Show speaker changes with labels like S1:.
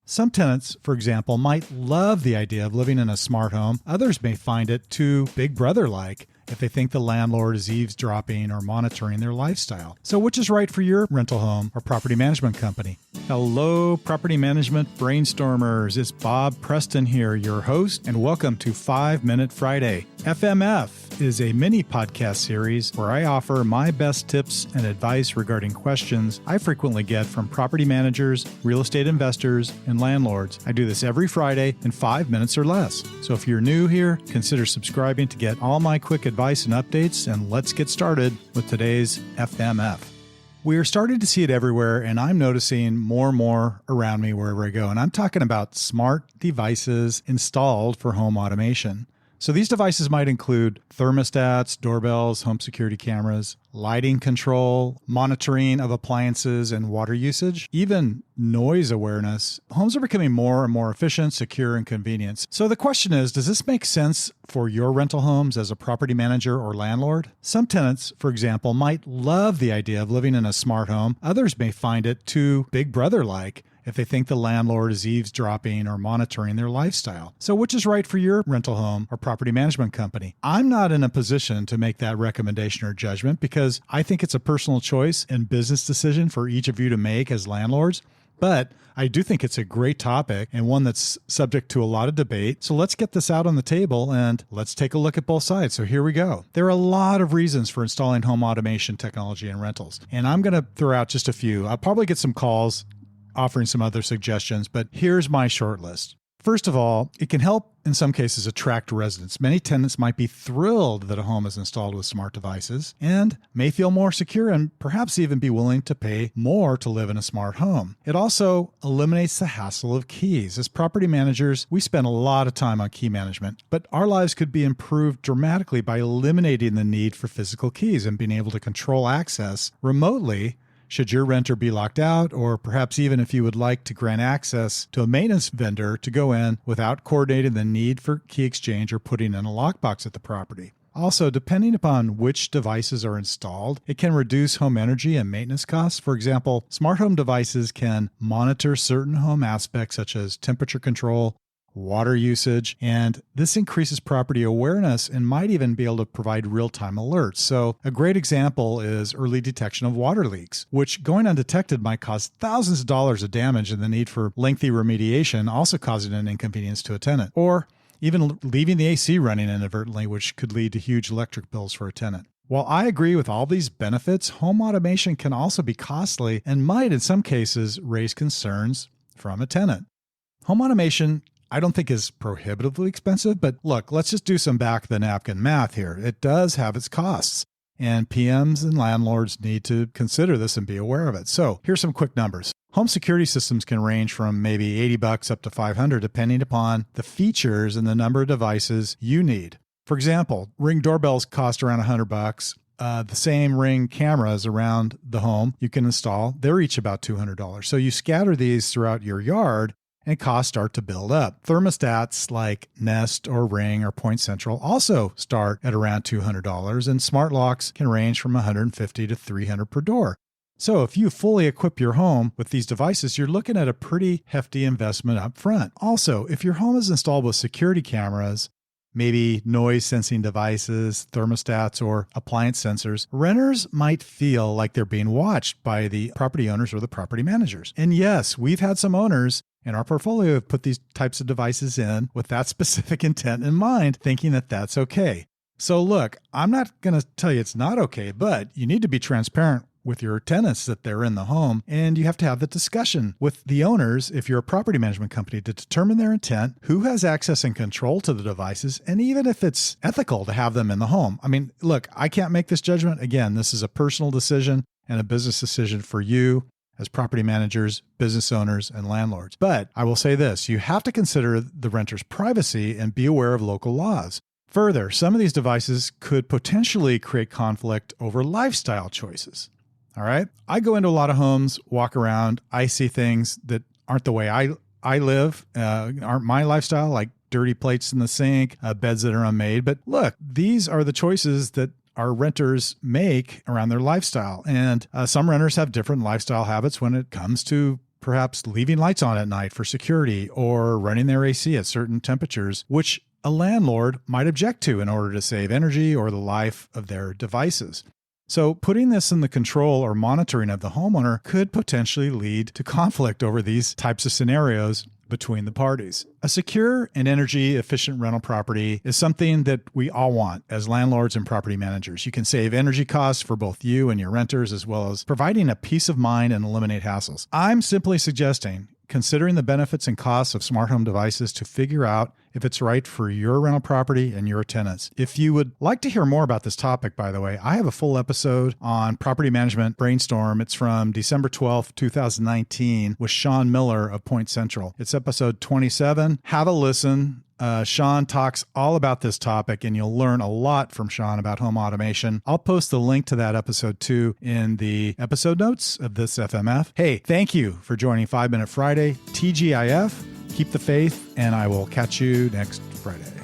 S1: Some tenants, for example, might love the idea of living in a smart home. Others may find it too Big Brother-like if they think the landlord is eavesdropping or monitoring their lifestyle. So which is right for your rental home or property management company? Hello, property management brainstormers. It's Bob Preston here, your host, and welcome to 5 Minute Friday. FMF is a mini podcast series where I offer my best tips and advice regarding questions I frequently get from property managers, real estate investors, and landlords. I do this every Friday in 5 minutes or less. So if you're new here, consider subscribing to get all my quick advice and updates, and let's get started with today's FMF. We are starting to see it everywhere, and I'm noticing more and more around me wherever I go. And I'm talking about smart devices installed for home automation. So these devices might include thermostats, doorbells, home security cameras, lighting control, monitoring of appliances and water usage, even noise awareness. Homes are becoming more and more efficient, secure, and convenient. So the question is, does this make sense for your rental homes as a property manager or landlord? Some tenants, for example, might love the idea of living in a smart home. Others may find it too Big Brother-like if they think the landlord is eavesdropping or monitoring their lifestyle. So which is right for your rental home or property management company? I'm not in a position to make that recommendation or judgment because I think it's a personal choice and business decision for each of you to make as landlords. But I do think it's a great topic and one that's subject to a lot of debate. So let's get this out on the table and let's take a look at both sides. So here we go. There are a lot of reasons for installing home automation technology in rentals. And I'm going to throw out just a few. I'll probably get some calls offering some other suggestions, but here's my short list. First of all, it can help in some cases attract residents. Many tenants might be thrilled that a home is installed with smart devices and may feel more secure and perhaps even be willing to pay more to live in a smart home. It also eliminates the hassle of keys. As property managers, we spend a lot of time on key management, but our lives could be improved dramatically by eliminating the need for physical keys and being able to control access remotely should your renter be locked out, or perhaps even if you would like to grant access to a maintenance vendor to go in without coordinating the need for key exchange or putting in a lockbox at the property. Also, depending upon which devices are installed, it can reduce home energy and maintenance costs. For example, smart home devices can monitor certain home aspects such as temperature control, water usage, and this increases property awareness and might even be able to provide real-time alerts. So a great example is early detection of water leaks, which going undetected might cause thousands of dollars of damage and the need for lengthy remediation, also causing an inconvenience to a tenant, or even leaving the AC running inadvertently, which could lead to huge electric bills for a tenant. While I agree with all these benefits, home automation can also be costly and might in some cases raise concerns from a tenant. Home automation I don't think is prohibitively expensive, but look, let's just do some back of the napkin math here. It does have its costs, and PMs and landlords need to consider this and be aware of it. So here's some quick numbers. Home security systems can range from maybe $80 up to $500, depending upon the features and the number of devices you need. For example, Ring doorbells cost around $100. The same Ring cameras around the home you can install, they're each about $200. So you scatter these throughout your yard, and costs start to build up. Thermostats like Nest or Ring or Point Central also start at around $200, and smart locks can range from $150 to $300 per door. So if you fully equip your home with these devices, you're looking at a pretty hefty investment up front. Also, if your home is installed with security cameras, maybe noise sensing devices, thermostats, or appliance sensors, renters might feel like they're being watched by the property owners or the property managers. And yes, we've had some owners in our portfolio have put these types of devices in with that specific intent in mind, thinking that that's okay. So look, I'm not going to tell you it's not okay, but you need to be transparent with your tenants that they're in the home, and you have to have the discussion with the owners if you're a property management company to determine their intent, who has access and control to the devices, and even if it's ethical to have them in the home. I mean, look, I can't make this judgment. Again, this is a personal decision and a business decision for you as property managers, business owners, and landlords. But I will say this, you have to consider the renter's privacy and be aware of local laws. Further, some of these devices could potentially create conflict over lifestyle choices. All right. I go into a lot of homes, walk around, I see things that aren't the way I live, aren't my lifestyle, like dirty plates in the sink, beds that are unmade. But look, these are the choices that our renters make around their lifestyle. And some renters have different lifestyle habits when it comes to perhaps leaving lights on at night for security or running their AC at certain temperatures, which a landlord might object to in order to save energy or the life of their devices. So putting this in the control or monitoring of the homeowner could potentially lead to conflict over these types of scenarios between the parties. A secure and energy efficient rental property is something that we all want as landlords and property managers. You can save energy costs for both you and your renters, as well as providing a peace of mind and eliminate hassles. I'm simply suggesting considering the benefits and costs of smart home devices to figure out if it's right for your rental property and your tenants. If you would like to hear more about this topic, by the way, I have a full episode on Property Management Brainstorm. It's from December 12th, 2019 with Sean Miller of Point Central. It's episode 27. Have a listen. Sean talks all about this topic, and you'll learn a lot from Sean about home automation. I'll post the link to that episode too in the episode notes of this FMF. Hey, thank you for joining 5 Minute Friday, TGIF. Keep the faith, and I will catch you next Friday.